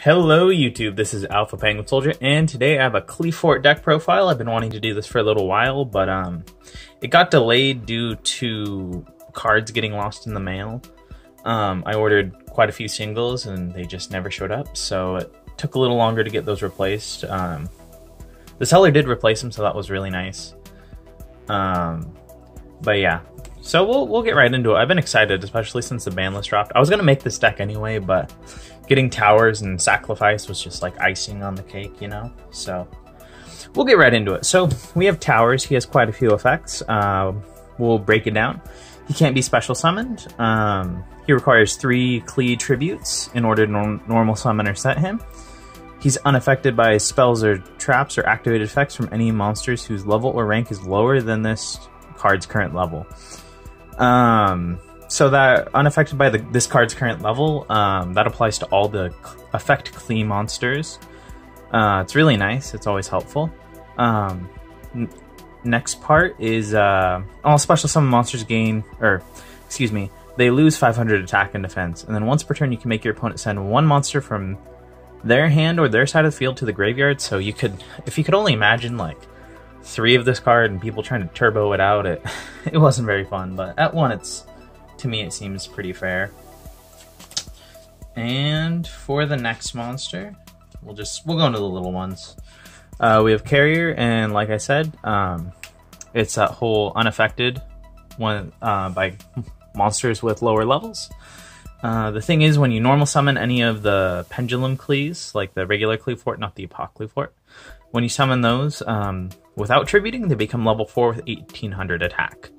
Hello YouTube, this is AlphaPenguinSoldier, and today I have a Qliphort deck profile. I've been wanting to do this for a little while, but it got delayed due to cards getting lost in the mail. I ordered quite a few singles and they just never showed up, so it took a little longer to get those replaced. The seller did replace them, so that was really nice. But yeah, so we'll get right into it. I've been excited, especially since the ban list dropped. I was gonna make this deck anyway, but getting towers and sacrifice was just like icing on the cake, you know? So we'll get right into it. So we have towers. He has quite a few effects. We'll break it down. He can't be special summoned. He requires 3 Qli tributes in order to normal summon or set him. He's unaffected by spells or traps or activated effects from any monsters whose level or rank is lower than this card's current level. So that unaffected by this card's current level, that applies to all the effect Qli monsters. It's really nice. It's always helpful. Next part is all special summon monsters gain, they lose 500 attack and defense. And then once per turn, you can make your opponent send 1 monster from their hand or their side of the field to the graveyard. So you could, if you could only imagine like 3 of this card and people trying to turbo it out, it wasn't very fun. But at 1, to me, it seems pretty fair. And for the next monster, we'll go into the little ones. We have Carrier, and like I said, it's that whole unaffected one by monsters with lower levels. The thing is, when you normal summon any of the pendulum Qlis, like the regular Qliphort, not the Qliphort, when you summon those without tributing, they become level 4 with 1800 attack.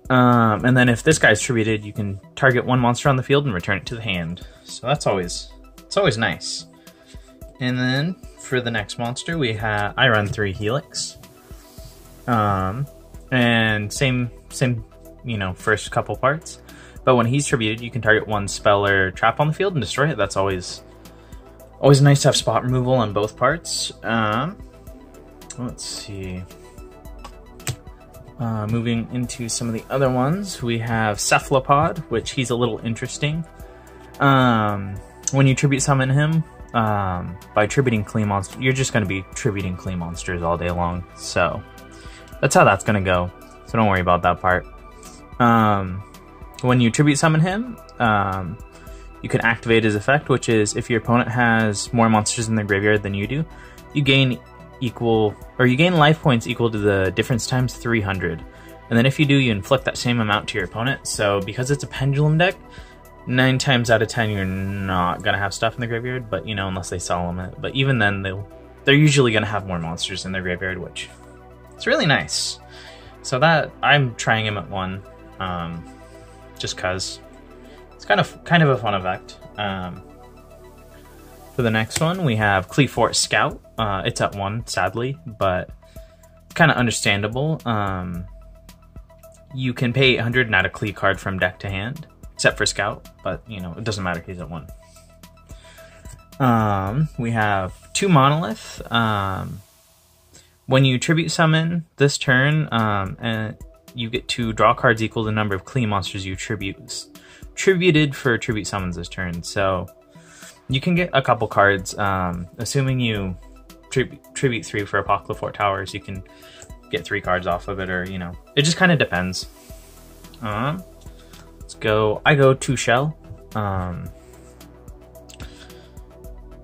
And then if this guy's tributed, you can target 1 monster on the field and return it to the hand. So it's always nice. And then for the next monster, I run 3 Helix. And same, first couple parts. But when he's tributed, you can target 1 spell or trap on the field and destroy it. That's always nice to have spot removal on both parts. Let's see. Moving into some of the other ones, we have Cephalopod, which he's a little interesting. When you tribute summon him, by tributing Qli monsters, you're just going to be tributing Qli monsters all day long. So that's how that's going to go. So don't worry about that part. When you tribute summon him, you can activate his effect, which is if your opponent has more monsters in their graveyard than you do, you gain life points equal to the difference times 300. And then if you do, you inflict that same amount to your opponent. So because it's a pendulum deck, 9 times out of 10 you're not gonna have stuff in the graveyard, but unless they solemn it. But even then, they're usually gonna have more monsters in their graveyard, which it's really nice. So that I'm trying him at 1, just cause it's kind of a fun effect. For the next one, we have Qliphort Scout. It's at 1, sadly, but kind of understandable. You can pay 800 and add a Qli card from deck to hand, except for Scout, but it doesn't matter, he's at 1. We have 2 Monolith. When you tribute summon this turn, and you get to draw cards equal to the number of Qli monsters you tributed for tribute summons this turn. So you can get a couple cards, assuming you tribute 3 for Qliphort Towers, you can get 3 cards off of it, or, it just kind of depends. Let's go, I go 2 Shell.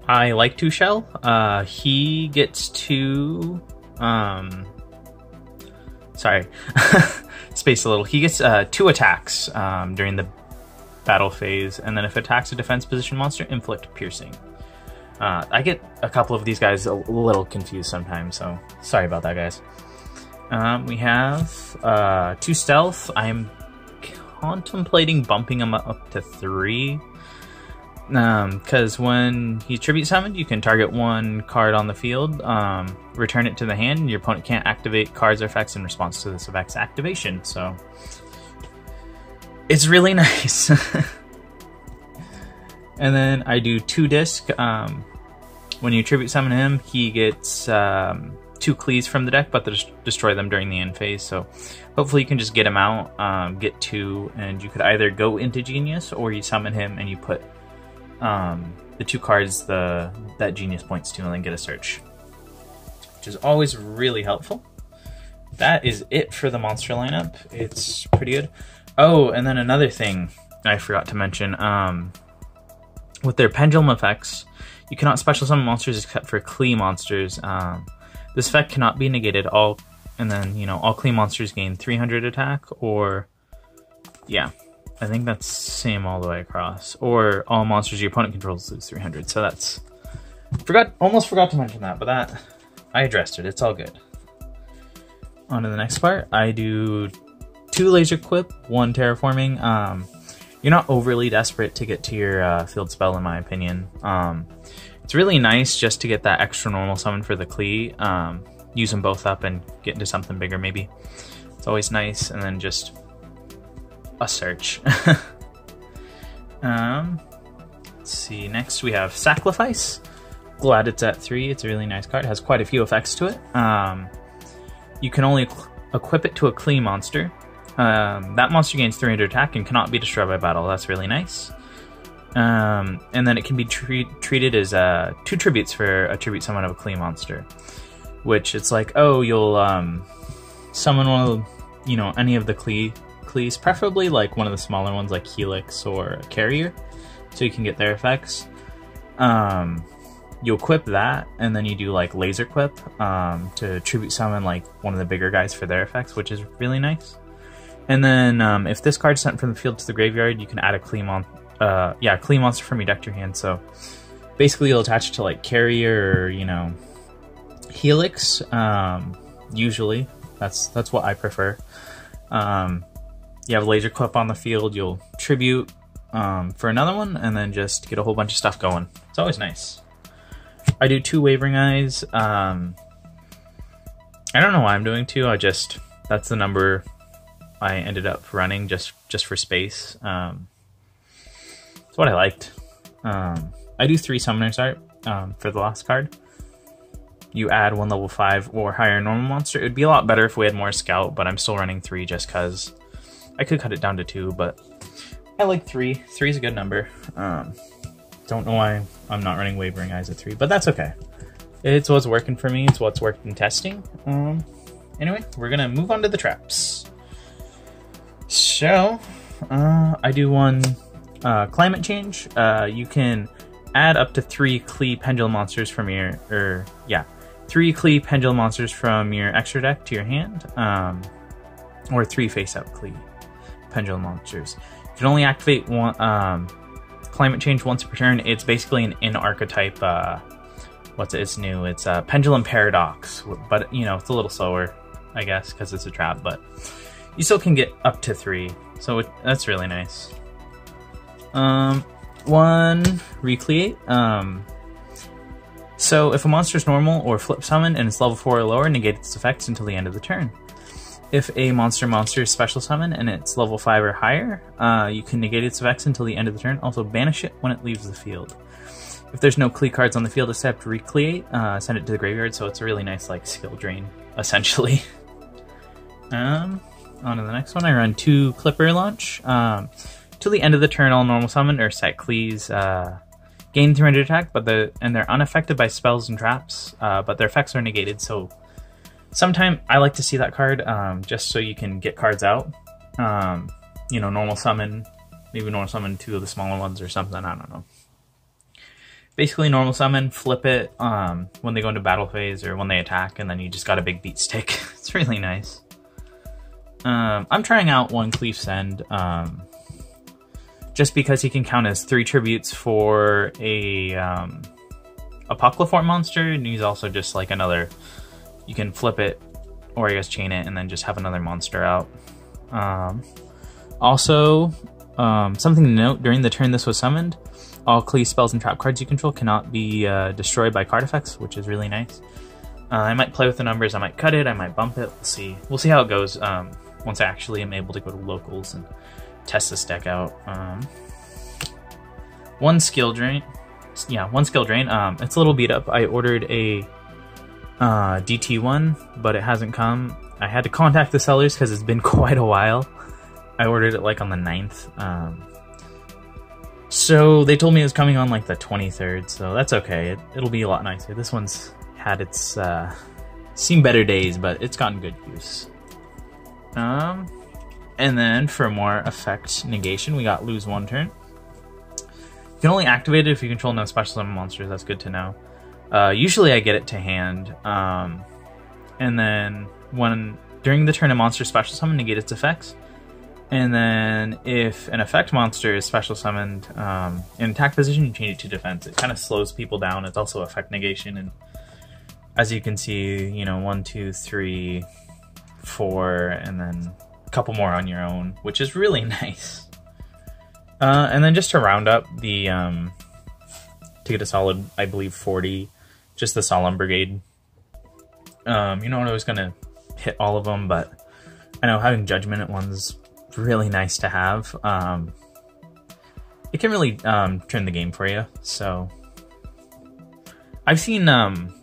I like 2 Shell. He gets 2, sorry, space a little. He gets 2 attacks during the battle phase, and then if it attacks a defense position monster, inflict piercing. I get a couple of these guys a little confused sometimes, so sorry about that, guys. We have 2 Stealth. I'm contemplating bumping him up to 3, because when he tribute summoned, you can target 1 card on the field, return it to the hand, and your opponent can't activate cards or effects in response to this effect's activation. So it's really nice. And then I do 2 Disc. When you tribute summon him, he gets 2 Qlis from the deck, but destroy them during the end phase. So hopefully you can just get him out, get 2, and you could either go into Genius, or you summon him and you put the 2 cards that Genius points to, and then get a search, which is always really helpful. That is it for the monster lineup. It's pretty good. Oh, and then another thing I forgot to mention. With their pendulum effects, you cannot special summon monsters except for Qli monsters. This effect cannot be negated. All Qli monsters gain 300 attack, or yeah, I think that's same all the way across. Or all monsters your opponent controls lose 300. So that's almost forgot to mention that, but that I addressed it. It's all good. On to the next part. I do 2 laser quip, 1 terraforming. You're not overly desperate to get to your field spell, in my opinion. It's really nice just to get that extra normal summon for the Qli. Use them both up and get into something bigger, maybe. It's always nice. And then just a search. Let's see. Next we have Sacrifice. Glad it's at 3. It's a really nice card. It has quite a few effects to it. You can only equip it to a Qli monster. That monster gains 300 attack and cannot be destroyed by battle. That's really nice. And then it can be treated as 2 tributes for a tribute summon of a Qli monster. Which it's like, oh, you'll summon one of the, any of the Qlis, preferably like one of the smaller ones like Helix or Carrier, so you can get their effects. You equip that, and then you do like Laser Quip to tribute summon like one of the bigger guys for their effects, which is really nice. And then if this card's sent from the field to the graveyard, you can add a Qli monster from your deck to your hand. So basically you'll attach it to like Carrier or, Helix. Usually. That's what I prefer. You have Laser Quip on the field, you'll tribute for another one, and then just get a whole bunch of stuff going. It's always nice. I do 2 Wavering Eyes. I don't know why I'm doing 2, that's the number I ended up running just for space. That's what I liked. I do 3 Summoner's Art for the last card. You add 1 level 5 or higher normal monster. It would be a lot better if we had more Scout, but I'm still running 3 just because I could cut it down to 2, but I like 3. 3 is a good number. Don't know why I'm not running Wavering Eyes at 3, but that's okay. It's what's working for me. It's what's worked in testing. Anyway, we're going to move on to the traps. So, I do 1 Climate Change. You can add up to 3 Qli Pendulum monsters from your, 3 Qli Pendulum monsters from your extra deck to your hand, or 3 face-up Qli Pendulum monsters. You can only activate 1 Climate Change once per turn. It's basically an in-archetype, it's new, it's Pendulum Paradox, but, it's a little slower, I guess, because it's a trap, but you still can get up to 3, so that's really nice. 1 Recreate. So if a monster is normal or flip summon and it's level 4 or lower, negate its effects until the end of the turn. If a monster is special summon and it's level 5 or higher, you can negate its effects until the end of the turn. Also banish it when it leaves the field. If there's no Qli cards on the field except Recreate, send it to the graveyard, so it's a really nice skill drain, essentially. On to the next one. I run 2 Clipper Launch. Till the end of the turn, all normal summon or set Qlis gain 300 attack, and they're unaffected by spells and traps, but their effects are negated, so sometimes I like to see that card, just so you can get cards out. Normal summon, maybe normal summon 2 of the smaller ones or something, I don't know. Basically normal summon, flip it when they go into battle phase or when they attack, and then you just got a big beat stick. It's really nice. I'm trying out 1 Qliphort Send, just because he can count as 3 tributes for a Qliphort monster, and he's also just like another, you can flip it, or I guess chain it, and then just have another monster out. Also, something to note, during the turn this was summoned, all Qli spells and trap cards you control cannot be destroyed by card effects, which is really nice. I might play with the numbers, I might cut it, I might bump it, we'll see how it goes once I actually am able to go to locals and test this deck out. 1 skill drain. Yeah, 1 skill drain. It's a little beat up. I ordered a DT1, but it hasn't come. I had to contact the sellers because it's been quite a while. I ordered it on the 9th. So they told me it was coming on like the 23rd, so that's okay. It'll be a lot nicer. This one's had its seen better days, but it's gotten good use. And then for more effect negation, we got lose 1 turn. You can only activate it if you control no special summon monsters. That's good to know. Usually I get it to hand, and then during the turn a monster special summon, negate its effects. And then if an effect monster is special summoned in attack position, you change it to defense. It kind of slows people down. It's also effect negation, and as you can see, you know, 1, 2, 3, 4, and then a couple more on your own, which is really nice. And then just to round up the to get a solid, I believe 40, just the Solemn Brigade. You know what, I was gonna hit all of them, but I know having Judgment at one's really nice to have. It can really turn the game for you. So I've seen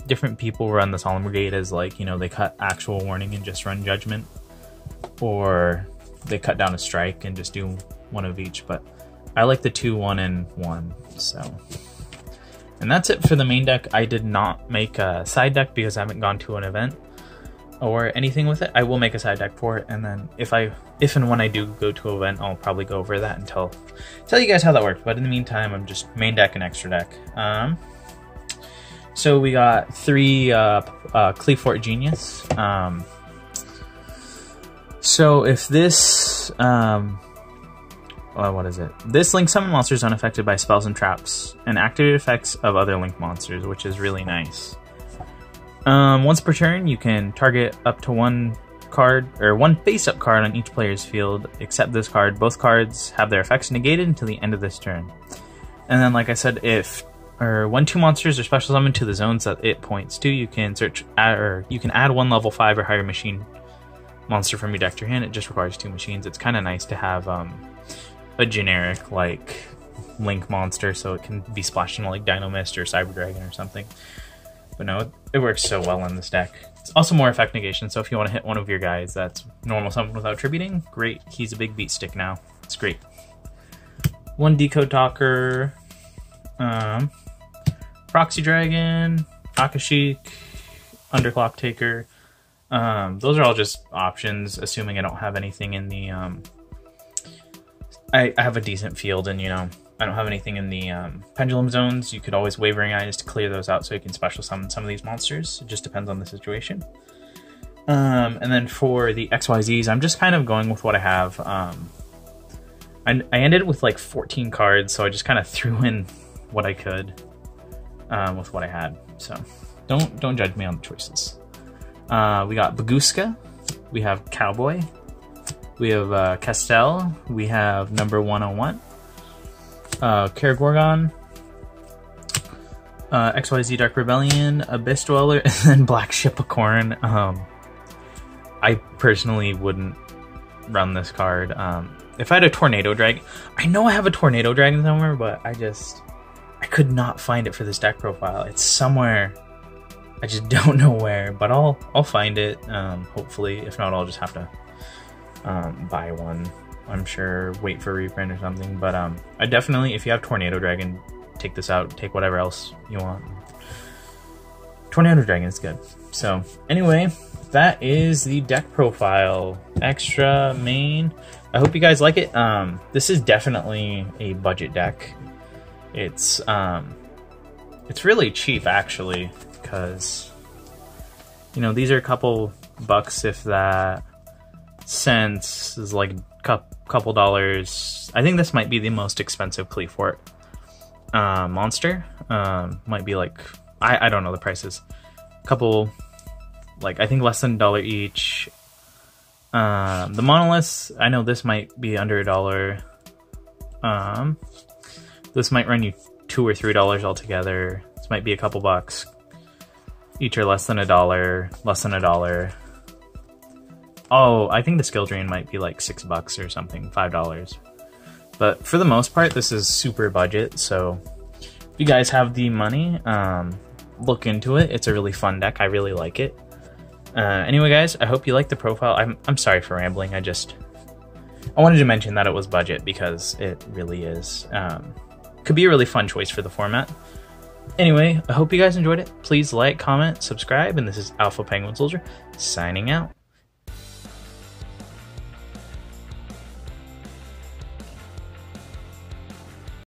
different people run the Solemn Brigade as, like, you know, they cut actual warning and just run Judgment, or they cut down a strike and just do one of each, but I like the 2, 1, and 1. So, and that's it for the main deck. I did not make a side deck because I haven't gone to an event or anything with it. I will make a side deck for it, and then if and when I do go to an event, I'll probably go over that and tell you guys how that works. But in the meantime, I'm just main deck and extra deck. So we got 3 Qliphort Genius. So if this what is it? This link summon monsters unaffected by spells and traps and activate effects of other link monsters, which is really nice. Once per turn, you can target up to 1 card, or 1 face-up card on each player's field, except this card. Both cards have their effects negated until the end of this turn. And then, like I said, when 2 monsters are special summoned to the zones that it points to, you can add 1 level 5 or higher machine monster from your deck to your hand. It just requires 2 machines. It's kind of nice to have a generic, like, link monster, so it can be splashed into like Dino Mist or Cyber Dragon or something. But no, it works so well in this deck. It's also more effect negation, so if you want to hit one of your guys that's normal summon without attributing, great. He's a big beat stick now. It's great. 1 Decode Talker, Proxy Dragon, Akashic, Underclock Taker. Those are all just options, assuming I don't have anything in the I have a decent field, and, you know, I don't have anything in the pendulum zones. You could always Wavering Eyes to clear those out so you can special summon some of these monsters. It just depends on the situation. And then for the XYZs, I'm just kind of going with what I have. I ended with like 14 cards, so I just kind of threw in what I could with what I had. So don't judge me on the choices. We got Baguska, we have Cowboy, we have Castell, we have number 101, Karagorgon, XYZ Dark Rebellion, Abyss Dweller, and then Black Ship of Corn. I personally wouldn't run this card. If I had a Tornado Dragon, I know I have a Tornado Dragon somewhere, but I could not find it for this deck profile. It's somewhere, I just don't know where, but I'll find it, hopefully. If not, I'll just have to buy one, I'm sure, wait for a reprint or something. But I definitely, if you have Tornado Dragon, take this out, take whatever else you want. Tornado Dragon is good. So anyway, that is the deck profile. Extra, main. I hope you guys like it. This is definitely a budget deck. It's really cheap, actually, because, you know, these are a couple bucks, if that. Cents is like a couple dollars. I think this might be the most expensive Qliphort monster. Might be like, I don't know the prices. Couple, like, I think less than $1 each. The monoliths, I know this might be under $1. This might run you $2 or $3 altogether. This might be a couple bucks. Each are less than $1, less than $1. Oh, I think the Skill Drain might be like $6 or something, $5. But for the most part, this is super budget, so if you guys have the money, look into it. It's a really fun deck. I really like it. Anyway, guys, I hope you like the profile. I'm sorry for rambling. I wanted to mention that it was budget, because it really is. could be a really fun choice for the format. Anyway, I hope you guys enjoyed it. Please like, comment, subscribe, and this is AlphaPenguinSoldier signing out.